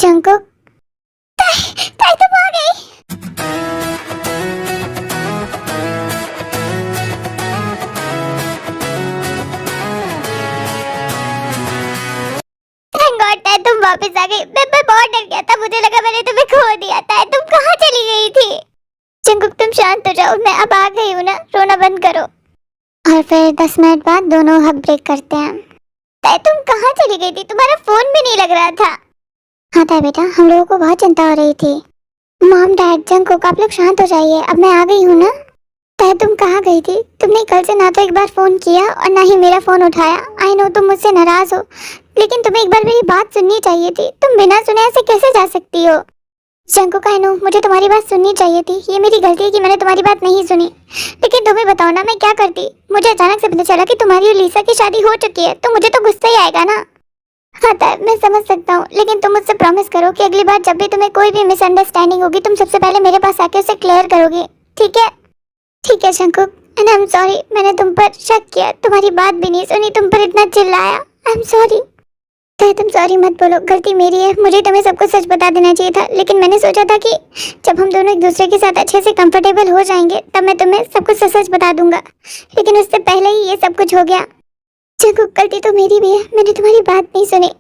Jungkook, ताई ताई तुम आ गई। थैंक गॉड ताई तुम वापस आ गई। मैं बहुत डर गया था, मुझे लगा मैंने तुम्हें खो दिया। ताई तुम कहाँ चली गई थी? जंकुक तुम शांत हो जाओ, मैं अब आ गई हूँ ना, रोना बंद करो। और फिर 10 मिनट बाद दोनों हक ब्रेक करते हैं। ताई तुम कहाँ चली गई थी? तुम्हारा फोन भी नहीं लग रहा था। हाँ ताई बेटा, हम लोगों को बहुत चिंता हो रही थी। मॉम डैड जंकुक आप लोग शांत हो जाइए, अब मैं आ गई हूँ ना। ताई तुम कहाँ गई थी? तुमने कल से ना तो एक बार फोन किया और ना ही मेरा फोन उठाया। आई नो तुम मुझसे नाराज हो, लेकिन तुम्हें एक बार मेरी बात सुननी चाहिए थी। तुम बिना सुने ऐसे कैसे जा सकती हो? जंकुक आई नो मुझे तुम्हारी बात सुननी चाहिए थी, ये मेरी गलती है कि मैंने तुम्हारी बात नहीं सुनी। लेकिन तुम्हें बताओ ना मैं क्या करती। मुझे अचानक से पता चला कि तुम्हारी और लीसा की शादी हो चुकी है, तो मुझे तो गुस्सा ही आएगा ना। हाँ ताई मैं समझ सकता हूँ, लेकिन तुम मुझसे प्रॉमिस करो कि अगली बार जब भी तुम्हें कोई भी मिसअंडरस्टैंडिंग होगी तुम सबसे पहले मेरे पास आके उसे क्लियर करोगी, ठीक है? ठीक है Jungkook, and I am sorry मैंने तुम पर शक किया, तुम्हारी बात भी नहीं सुनी, तुम पर इतना चिल्लाया। I am sorry. ताई तुम सॉरी मत बोलो, गलती मेरी है। मुझे तुम्हें सब कुछ सच बता देना चाहिए था, लेकिन मैंने सोचा था कि जब हम दोनों एक दूसरे के साथ अच्छे से कंफर्टेबल हो जाएंगे तब मैं तुम्हें सब कुछ सच बता दूंगा, लेकिन उससे पहले ही ये सब कुछ हो गया। जंकुक गलती तो मेरी भी है, मैंने तुम्हारी बात नहीं सुनी,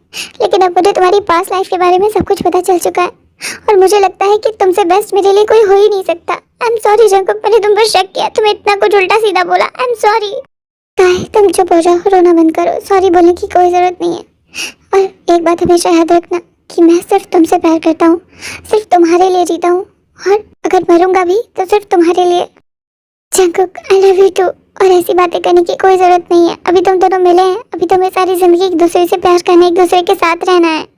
लेकिन अब मुझे तुम्हारी पास्ट लाइफ के बारे में सब कुछ पता चल चुका है और मुझे लगता है कि तुमसे बेस्ट मेरे लिए कोई हो ही नहीं सकता। आई एम सॉरी जंकुक, मैंने तुम पर शक किया, तुम्हें इतना कुछ उल्टा सीधा बोला। I am sorry. ताई तुम चुप हो जाओ, रोना बंद करो, सॉरी बोलने की कोई जरूरत नहीं है। और एक बात हमेशा याद रखना कि मैं सिर्फ तुमसे प्यार करता हूँ, सिर्फ तुम्हारे लिए जीता हूँ, और अगर मरूंगा भी तो सिर्फ तुम्हारे लिए। Jungkook I love you too, और ऐसी बातें करने की कोई जरूरत नहीं है। अभी तुम दोनों मिले हैं, अभी तुम्हें सारी जिंदगी एक दूसरे से प्यार करना, एक दूसरे के साथ रहना है।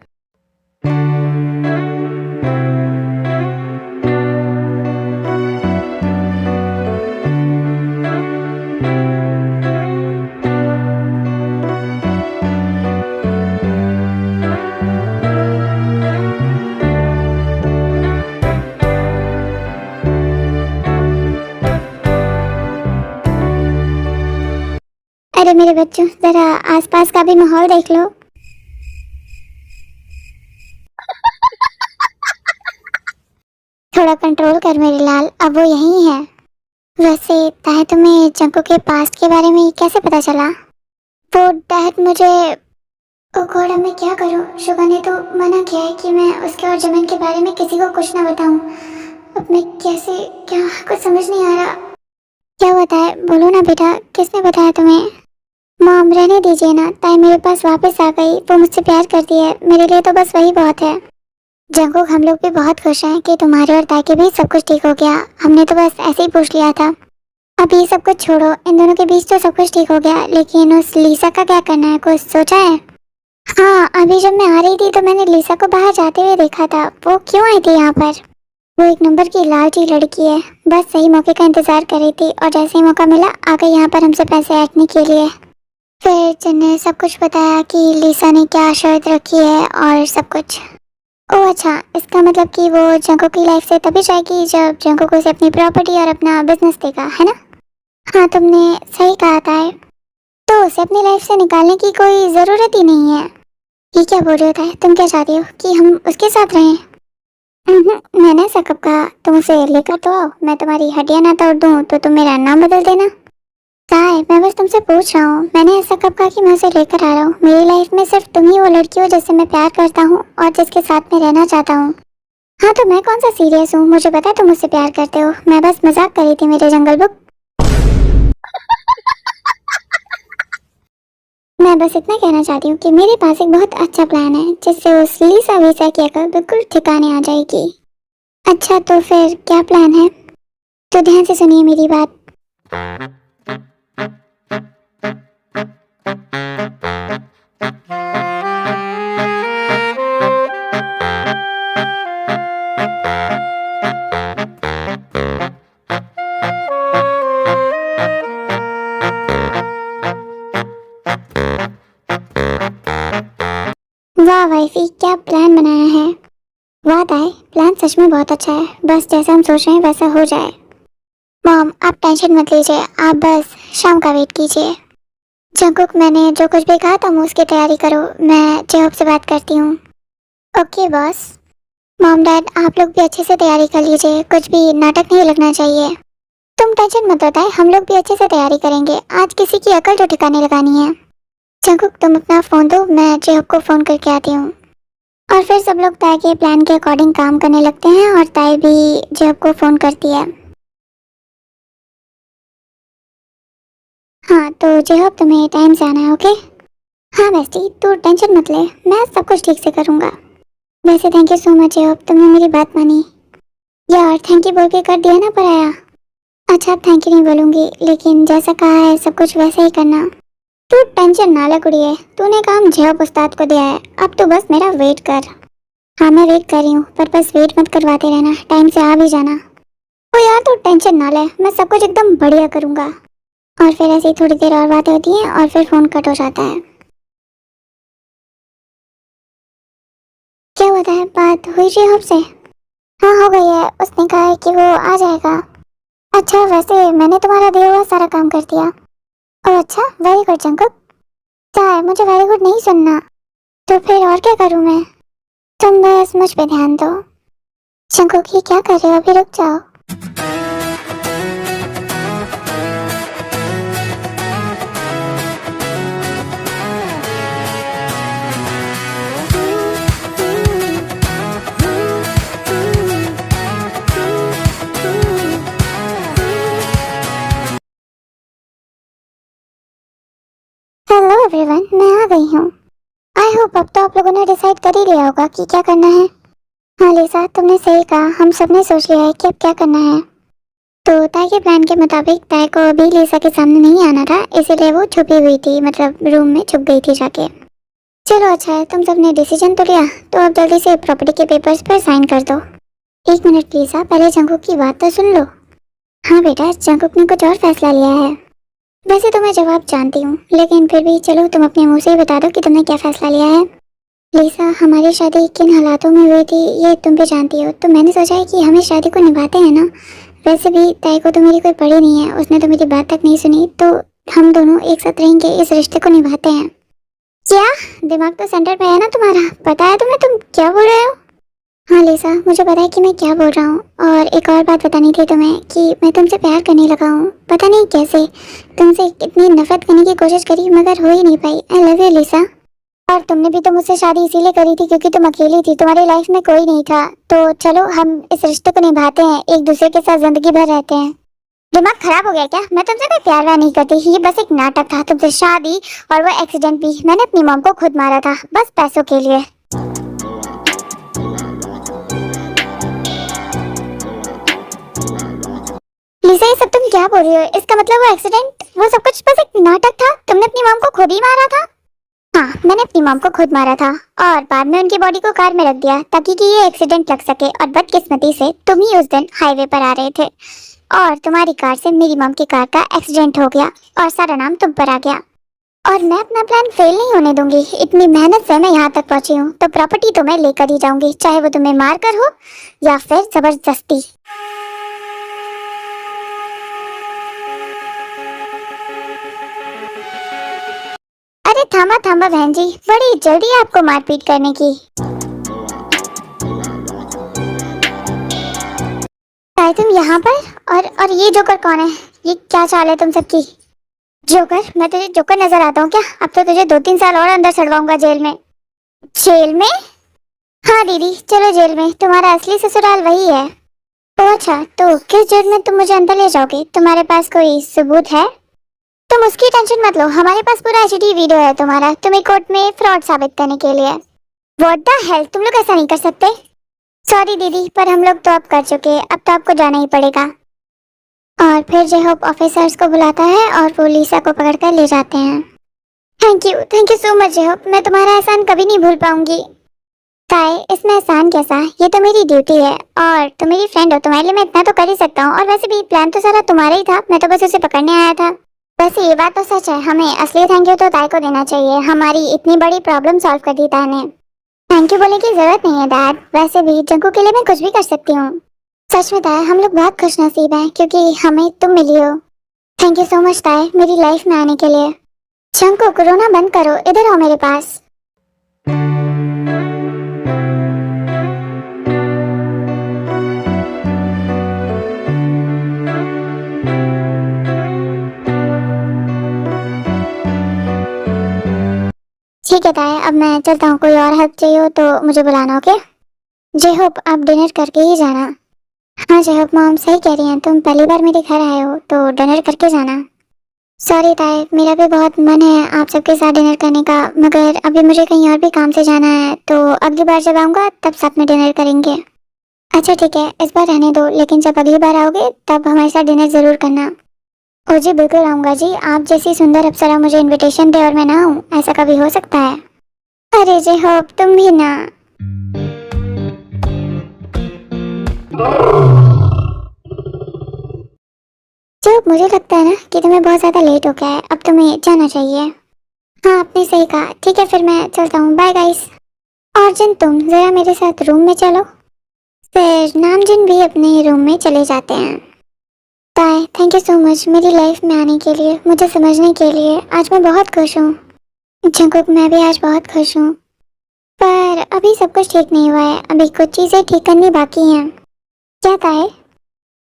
अरे मेरे बच्चों जरा आसपास का भी माहौल देख लो। थोड़ा कंट्रोल कर मेरे लाल, अब वो यहीं है। वैसे ताई तुम्हें जंकू के पास्ट के बारे में कैसे पता चला? वो डैड मुझे, ओ गॉड अब मैं क्या करूं? शुभा ने तो मना किया है कि मैं उसके और जमीन के बारे में किसी को कुछ ना बताऊं। अब मैं कैसे, क्या कुछ समझ नहीं आ रहा। क्या हुआ है बोलो ना बेटा, किसने बताया तुम्हें? मॉम रहने दीजिए ना, ताई मेरे पास वापस आ गई, वो मुझसे प्यार करती है, मेरे लिए तो बस वही बहुत है। जंकुक हम लोग भी बहुत खुश हैं कि तुम्हारे और ताई के बीच सब कुछ ठीक हो गया। हमने तो बस ऐसे ही पूछ लिया था। अब ये सब कुछ छोड़ो, इन दोनों के बीच तो सब कुछ ठीक हो गया, लेकिन उस लीसा का क्या करना है, कुछ सोचा है? हाँ अभी जब मैं आ रही थी तो मैंने लीसा को बाहर जाते हुए देखा था। वो क्यों आई थी यहाँ पर? वो एक नंबर की लालची लड़की है, बस सही मौके का इंतजार कर रही थी और जैसे ही मौका मिला आ गई यहाँ पर हमसे पैसे ऐंठने के लिए। फिर जिन्हें सब कुछ बताया कि लीसा ने क्या शर्त रखी है और सब कुछ। ओह अच्छा, इसका मतलब कि वो जंको की लाइफ से तभी जाएगी जब जंको को उसे अपनी प्रॉपर्टी और अपना बिजनेस देगा, है ना? हाँ तुमने सही कहा था। तो उसे अपनी लाइफ से निकालने की कोई ज़रूरत ही नहीं है। ये क्या बोल रहे हो? तुम क्या चाहती हो कि हम उसके साथ रहें? मैंने ऐसा कब कहा? तुम उसे लेकर तो आओ, मैं तुम्हारी हड्डियाँ ना तोड़ दूँ तो तुम मेरा नाम बदल देना। काय मैं बस तुमसे पूछ रहा हूँ, मैंने ऐसा कब कहा कि मैं उसे लेकर आ रहा हूँ? मेरी लाइफ में सिर्फ तुम ही वो लड़की हो जिससे मैं प्यार करता हूँ और जिसके साथ में रहना चाहता हूँ। हाँ तो मैं कौन सा सीरियस हूँ, मुझे पता है तुम मुझसे प्यार करते हो, मैं बस मजाक कर रही थी मेरे जंगल बुक। मैं बस इतना कहना चाहती हूँ कि मेरे पास एक बहुत अच्छा प्लान है जिससे उस लीसा वीसा की अकल बिल्कुल ठिकाने आ जाएगी। अच्छा तो फिर क्या प्लान है? तो ध्यान से सुनिए मेरी बात। वाह वाइफी क्या प्लान बनाया है। वाह ताई प्लान सच में बहुत अच्छा है, बस जैसा हम सोच रहे हैं वैसा हो जाए। मॉम आप टेंशन मत लीजिए, आप बस शाम का वेट कीजिए। जंकुक मैंने जो कुछ भी कहा था उसकी तैयारी करो, मैं जेहोब से बात करती हूँ। Okay boss. मॉम डैड आप लोग भी अच्छे से तैयारी कर लीजिए, कुछ भी नाटक नहीं लगना चाहिए। तुम टेंशन मत बताए, हम लोग भी अच्छे से तैयारी करेंगे। आज किसी की अकल तो ठिकाने लगानी है। जंकुक तुम अपना फोन दो, मैं जेहब को फोन करके आती हूँ। और फिर सब लोग ताई के प्लान के अकॉर्डिंग काम करने लगते हैं और ताई भी जेहब को फोन करती है। हाँ तो जेहब तुम्हें टाइम से आना है, ओके? हाँ बेस्टी तू टेंशन मत ले, मैं सब कुछ ठीक से करूँगा। वैसे थैंक यू सो मच जेहब, तुमने मेरी बात मानी। यार थैंक यू बोल के कर दिया ना पराया। अच्छा अब थैंक यू नहीं बोलूँगी, लेकिन जैसा कहा है सब कुछ वैसे ही करना। तू टेंशन ना ले कुड़िए, तूने काम जेहब उस्ताद को दिया है, अब तो बस मेरा वेट कर। हाँ मैं वेट कर रही हूँ, पर बस वेट मत करवाते रहना, टाइम से आ भी जाना। ओ यार तू टेंशन ना ले, मैं सब कुछ एकदम बढ़िया करूँगा। और फिर ऐसे ही थोड़ी देर और बातें होती हैं और फिर फोन कट हो जाता है। क्या होता है, बात हुई जेहब से? हाँ हो गई है, उसने कहा है कि वो आ जाएगा। अच्छा वैसे मैंने तुम्हारा दिया हुआ सारा काम कर दिया। और अच्छा वेरी गुड जंकुक। क्या है, मुझे वेरी गुड नहीं सुनना। तो फिर और क्या करूँ मैं? तुम बस मुझ पे ध्यान दो। जंकुक ये क्या कर रहे हो, अभी रुक जाओ। हेलो एवरीवन, मैं आ गई हूँ। आई होप अब तो आप लोगों ने डिसाइड कर ही लिया होगा कि क्या करना है। हाँ लिसा तुमने सही कहा, हम सब ने सोच लिया है कि अब क्या करना है। तो ताई के प्लान के मुताबिक ताई को अभी लिसा के सामने नहीं आना था, इसीलिए वो छुपी हुई थी, मतलब रूम में छुप गई थी जाके। चलो अच्छा है, तुम सबने डिसीजन तो लिया, तो अब जल्दी से प्रॉपर्टी के पेपर्स पर साइन कर दो। एक मिनट लिसा, पहले जंकुक की बात तो सुन लो। हाँ बेटा, जंकुक ने कुछ और फैसला लिया है। वैसे तो मैं जवाब जानती हूँ, लेकिन फिर भी चलो तुम अपने मुंह से ही बता दो कि तुमने क्या फैसला लिया है। लिसा हमारी शादी किन हालातों में हुई थी ये तुम भी जानती हो, तो मैंने सोचा है कि हम इस शादी को निभाते हैं ना। वैसे भी ताई को तो मेरी कोई पड़ी नहीं है, उसने तो मेरी बात तक नहीं सुनी, तो हम दोनों एक साथ रहेंगे, इस रिश्ते को निभाते हैं। क्या? दिमाग तो सेंटर पे है ना तुम्हारा, पता है तुम्हें तुम क्या बोल रहे हो? हाँ लिसा मुझे पता है कि मैं क्या बोल रहा हूँ, और एक और बात बतानी थी तुम्हें कि मैं तुमसे प्यार करने लगा हूँ, पता नहीं कैसे। तुमसे इतनी नफरत करने की कोशिश करी मगर हो ही नहीं पाई। आई लव यू लिसा। और तुमने भी तो मुझसे शादी इसीलिए करी थी क्योंकि तुम अकेली थी, तुम्हारी लाइफ में कोई नहीं था। तो चलो हम इस रिश्ते को निभाते हैं, एक दूसरे के साथ जिंदगी भर रहते हैं। दिमाग खराब हो गया क्या? मैं तुमसे कोई प्यार व्यार नहीं करती, ये बस एक नाटक था, तुमसे शादी और वो एक्सीडेंट भी। मैंने अपनी मॉम को खुद मारा था बस पैसों के लिए। लिसा ये सब तुम क्या बोल रही हो? इसका मतलब वो एक्सीडेंट, वो सब कुछ बस एक नाटक था, तुमने अपनी मॉम को खुद ही मारा था? हाँ मैंने अपनी मॉम को खुद मारा था और बाद में उनकी बॉडी को कार में रख दिया ताकि कि ये एक्सीडेंट लग सके। और बदकिस्मती से तुम ही उस दिन हाईवे पर आ रहे थे और तुम्हारी कार से मेरी मॉम की कार का एक्सीडेंट हो गया और सारा नाम तुम पर आ गया। और मैं अपना प्लान फेल नहीं होने दूंगी, इतनी मेहनत से मैं यहाँ तक पहुंची हूँ, तो प्रॉपर्टी तो मैं लेकर ही जाऊंगी, चाहे वो तुम्हें मार कर हो या फिर जबरदस्ती। अरे थामा थामा बहन जी, बड़ी जल्दी है आपको मारपीट करने की। आए तुम यहाँ पर? और ये जोकर कौन है? ये क्या चाल है तुम सबकी? जोकर? मैं तुझे जोकर नजर आता हूँ क्या? अब तो तुझे 2-3 साल और अंदर चढ़वाऊंगा जेल में। जेल में? हाँ दीदी चलो जेल में, तुम्हारा असली ससुराल वही है। ओ अच्छा, तो किस जेल में तुम मुझे अंदर ले जाओगे? तुम्हारे पास कोई सबूत है? तुम उसकी टेंशन मत लो, हमारे पास पूरा एचडी वीडियो है तुम्हारा, तुम्हें कोर्ट में फ्रॉड साबित करने के लिए। व्हाट द हेल, तुम लोग ऐसा नहीं कर सकते। सॉरी दीदी, पर हम लोग तो अब कर चुके, अब तो आपको जाना ही पड़ेगा। और फिर जेहोप ऑफिसर्स को बुलाता है और वो लिसा को पकड़कर ले जाते हैं। थैंक यू सो मच जेहोप, मैं तुम्हारा एहसान कभी नहीं भूल पाऊंगी। ताई इसमें एहसान कैसा, ये तो मेरी ड्यूटी है और तुम मेरी फ्रेंड हो, तुम्हारे लिए मैं इतना तो कर ही सकता हूँ। और वैसे भी प्लान तो सारा तुम्हारा ही था, मैं तो बस उसे पकड़ने आया था। वैसे ये बात तो सच है, हमें असली थैंक यू तो ताई को देना चाहिए, हमारी इतनी बड़ी प्रॉब्लम सॉल्व कर दी ताई ने। थैंक यू बोलने की जरूरत नहीं है डैड, वैसे भी जंकू के लिए मैं कुछ भी कर सकती हूँ। सच में ताई हम लोग बहुत खुशनसीब हैं क्योंकि हमें तुम मिली हो। थैंक यू सो मच ताई मेरी लाइफ में आने के लिए। जंकू रोना बंद करो, इधर आओ मेरे पास। ठीक है ताए, अब मैं चलता हूँ। कोई और हेल्प चाहिए हो तो मुझे बुलाना, ओके? जय होप आप डिनर करके ही जाना। हाँ जय होप, मॉम सही कह रही हैं, तुम पहली बार मेरे घर आए हो तो डिनर करके जाना। सॉरी ताए, मेरा भी बहुत मन है आप सबके साथ डिनर करने का, मगर अभी मुझे कहीं और भी काम से जाना है, तो अगली बार जब आऊँगा तब साथ में डिनर करेंगे। अच्छा ठीक है, इस बार रहने दो, लेकिन जब अगली बार आओगे तब हमारे साथ डिनर ज़रूर करना। ओ जी बिल्कुल आऊँगा जी। आप जैसी सुंदर अप्सरा मुझे इनविटेशन दे और मैं ना आऊँ, ऐसा कभी हो सकता है? अरे जय होप तुम भी ना। जो मुझे लगता है ना कि तुम्हें बहुत ज़्यादा लेट हो गया है, अब तुम्हें जाना चाहिए। हाँ आपने सही कहा, ठीक है फिर मैं चलता हूँ, बाय गाइस। और जिन तुम ज़रा मेरे साथ रूम में चलो। फिर नामजिन भी अपने रूम में चले जाते हैं। ताई थैंक यू सो मच मेरी लाइफ में आने के लिए, मुझे समझने के लिए। आज मैं बहुत खुश हूँ। जंकुक मैं भी आज बहुत खुश हूँ, पर अभी सब कुछ ठीक नहीं हुआ है, अभी कुछ चीज़ें ठीक करनी बाकी हैं। क्या ताई?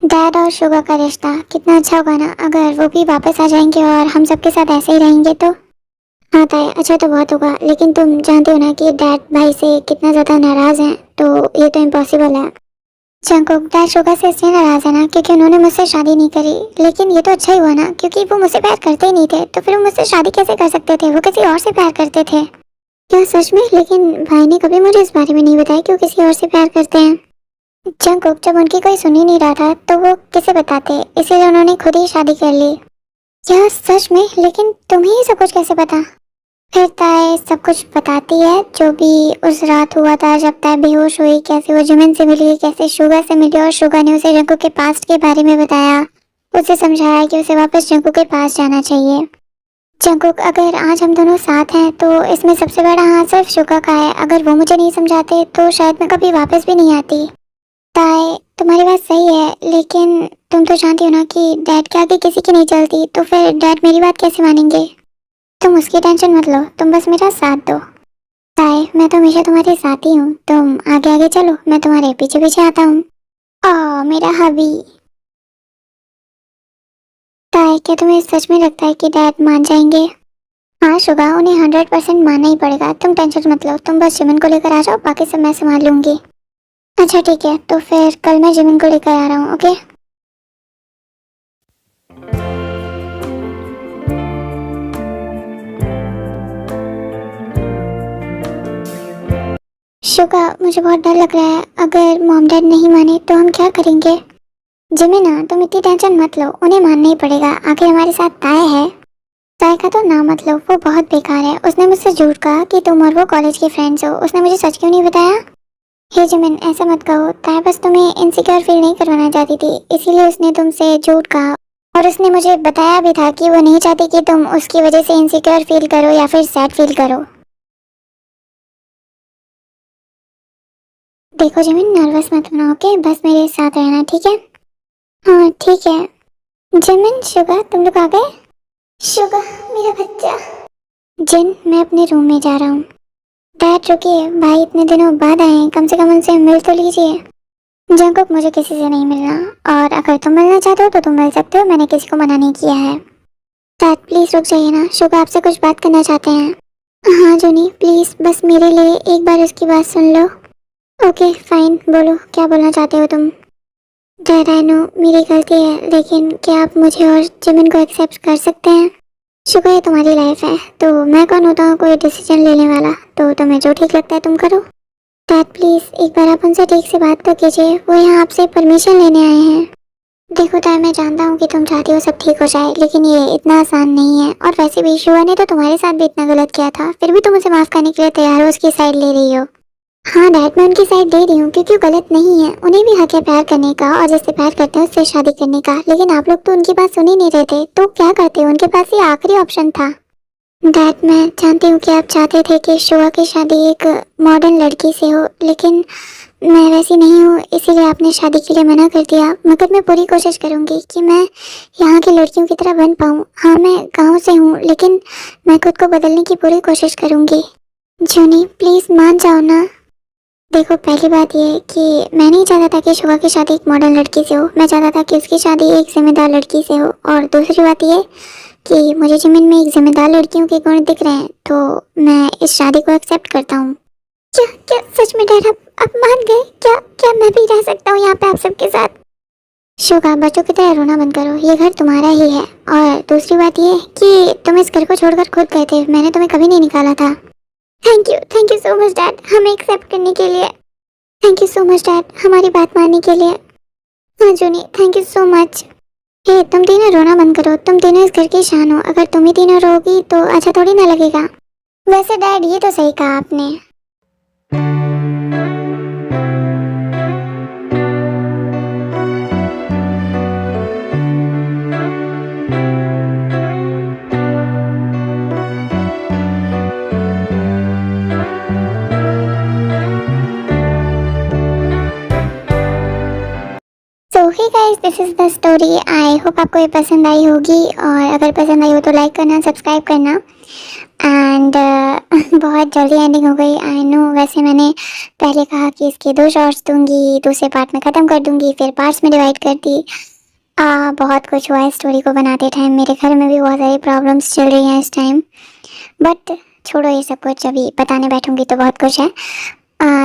डैड और शुगा का रिश्ता कितना अच्छा होगा ना अगर वो भी वापस आ जाएंगे और हम सबके साथ ऐसे ही रहेंगे तो। हाँ ताई अच्छा तो बहुत होगा, लेकिन तुम जानते हो ना कि डैड भाई से कितना ज़्यादा नाराज़ हैं, तो ये तो इम्पॉसिबल है। जंकुक डैड शुगा से इसलिए नाराज़ है ना क्योंकि उन्होंने मुझसे शादी नहीं करी, लेकिन ये तो अच्छा ही हुआ ना क्योंकि वो मुझसे प्यार करते ही नहीं थे, तो फिर वो मुझसे शादी कैसे कर सकते थे? वो किसी और से प्यार करते थे। क्या सच में? लेकिन भाई ने कभी मुझे इस बारे में नहीं बताया कि वो किसी और से प्यार करते हैं। जंकुक जब उनकी कोई सुन ही नहीं रहा था तो वो किसे बताते, इसीलिए उन्होंने खुद ही शादी कर ली। क्या सच में? लेकिन तुम्हें ये सब कुछ कैसे पता? फिर ताए सब कुछ बताती है, जो भी उस रात हुआ था जब ताए बेहोश हुई, कैसे वो जिमिन से मिली, कैसे शुगा से मिली और शुगा ने उसे जंकुक के पास्ट के बारे में बताया, उसे समझाया कि उसे वापस जंकुक के पास जाना चाहिए। जंकुक अगर आज हम दोनों साथ हैं तो इसमें सबसे बड़ा हाथ सिर्फ शुगा का है, अगर वो मुझे नहीं समझाते तो शायद मैं कभी वापस भी नहीं आती। ताए तुम्हारी बात सही है, लेकिन तुम तो जानती हो ना कि डैड के आगे किसी की नहीं चलती, तो फिर डैड मेरी बात कैसे मानेंगे? तुम उसकी टेंशन मत लो, तुम बस मेरा साथ दो। ताए मैं तो हमेशा तुम्हारे साथ ही हूँ, तुम आगे आगे चलो, मैं तुम्हारे पीछे पीछे आता हूँ। मेरा हबी। ताए क्या तुम्हें सच में लगता है कि डैड मान जाएंगे? हाँ शुगा, उन्हें 100% मानना ही पड़ेगा, तुम टेंशन मत लो, तुम बस जिमिन को लेकर आ जाओ, बाकी सब मैं संभाल लूंगी। अच्छा ठीक है, तो फिर कल मैं जिमिन को लेकर आ रहा हूँ, ओके? शुगा मुझे बहुत डर लग रहा है, अगर मॉम डैड नहीं माने तो हम क्या करेंगे? जिमिना तुम इतनी टेंशन मत लो, उन्हें मानना ही पड़ेगा, आखिर हमारे साथ ताए है। ताए का तो नाम मत लो, वो बहुत बेकार है, उसने मुझसे झूठ कहा कि तुम और वो कॉलेज की फ्रेंड्स हो, उसने मुझे सच क्यों नहीं बताया? हे जिमिन ऐसा मत कहो, ताए बस तुम्हें इनसिक्योर फील नहीं करवाना चाहती थी, इसीलिए उसने तुमसे झूठ कहा, और उसने मुझे बताया भी था कि वो नहीं चाहती कि तुम उसकी वजह से इनसिक्योर फील करो या फिर सैड फील करो। देखो जिमिन नर्वस मत होना, ओके? बस मेरे साथ रहना, ठीक है? हाँ ठीक है। जिमिन शुगा तुम लोग आ गए? शुगा मेरा बच्चा। जिन मैं अपने रूम में जा रहा हूँ। डैड रुकिए, भाई इतने दिनों बाद आए हैं, कम से कम उनसे मिल तो लीजिए। जंकुक मुझे किसी से नहीं मिलना, और अगर तुम मिलना चाहते हो तो तुम मिल सकते हो, मैंने किसी को मना नहीं किया है। डैड प्लीज रुक जाइए ना, शुगा आपसे कुछ बात करना चाहते हैं। हाँ जूनी प्लीज बस मेरे लिए एक बार उसकी बात सुन लो। ओके फाइन, बोलो क्या बोलना चाहते हो तुम? डैड आई नो मेरी गलती है, लेकिन क्या आप मुझे और जिमिन को एक्सेप्ट कर सकते हैं? शुक्र है तुम्हारी लाइफ है, तो मैं कौन होता हूँ कोई डिसीजन लेने वाला, तो तुम्हें जो ठीक लगता है तुम करो। डैड प्लीज एक बार आप उनसे ठीक से बात तो कीजिए, वो यहाँ आपसे परमिशन लेने आए हैं। देखो ताई मैं जानता हूँ कि तुम चाहती हो सब ठीक हो जाए, लेकिन ये इतना आसान नहीं है, और वैसे भी शुआ ने तो तुम्हारे साथ भी इतना गलत किया था, फिर भी तुम उसे माफ करने के लिए तैयार हो, उसकी साइड ले रही हो। हाँ डैड मैं उनकी साइड दे रही हूँ क्योंकि वो गलत नहीं है, उन्हें भी हक है प्यार करने का, और जिससे प्यार करते हैं उससे शादी करने का, लेकिन आप लोग तो उनकी बात सुन ही नहीं रहे थे, तो क्या करते हो? उनके पास ये आखिरी ऑप्शन था। डैड मैं जानती हूँ कि आप चाहते थे कि शुआ की शादी एक मॉडर्न लड़की से हो, लेकिन मैं वैसी नहीं हूँ, इसीलिए आपने शादी के लिए मना कर दिया, मगर मैं पूरी कोशिश करूँगी कि मैं यहाँ की लड़कियों की तरह बन पाऊँ। हाँ मैं गाँव से हूँ, लेकिन मैं खुद को बदलने की पूरी कोशिश करूँगी। जूनी प्लीज़ मान जाओ ना। देखो पहली बात ये कि मैं नहीं चाहता था कि शुआ की शादी एक मॉडर्न लड़की से हो, मैं चाहता था कि उसकी शादी एक जिम्मेदार लड़की से हो, और दूसरी बात ये कि मुझे ज़मीन में एक जिम्मेदार लड़कियों के गुण दिख रहे हैं, तो मैं इस शादी को एक्सेप्ट करता हूँ। क्या क्या सच में डैड आप मान गए? क्या क्या मैं भी रह सकता हूँ यहाँ पे आप सबके साथ? शुगा, बच्चों की तरह रोना बंद करो, ये घर तुम्हारा ही है। और दूसरी बात ये कि तुम इस घर को छोड़कर खुद गए थे, मैंने तुम्हें कभी नहीं निकाला था। Thank you so much dad हमें एक्सेप्ट करने के लिए। Thank you so much dad हमारी बात मानने के लिए। हाँ जूनी, थैंक यू सो मच। हे तुम तीनों रोना बंद करो, तुम तीनों इस घर की शान हो। अगर तुम ही तीनों रोगी तो अच्छा थोड़ी ना लगेगा। वैसे डैड ये तो सही कहा आपने। So hey guys, this is the story. I hope आपको ये पसंद आई होगी, और अगर पसंद आई हो तो लाइक करना, सब्सक्राइब करना। एंड बहुत जल्दी एंडिंग हो गई, आई नो। वैसे मैंने पहले कहा कि इसके 2 शॉर्ट्स दूंगी, दूसरे पार्ट में ख़त्म कर दूंगी, फिर पार्ट्स में डिवाइड कर दी। बहुत कुछ हुआ है स्टोरी को बनाते टाइम, मेरे घर में भी बहुत सारी प्रॉब्लम्स चल रही हैं इस टाइम। बट छोड़ो ये सब कुछ, अभी बताने बैठूंगी तो बहुत कुछ है।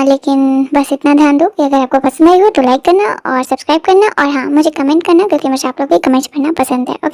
लेकिन बस इतना ध्यान दो कि अगर आपको पसंद आई हो तो लाइक करना और सब्सक्राइब करना, और हाँ मुझे कमेंट करना, क्योंकि मुझे आप लोग के कमेंट्स पढ़ना पसंद है। ओके।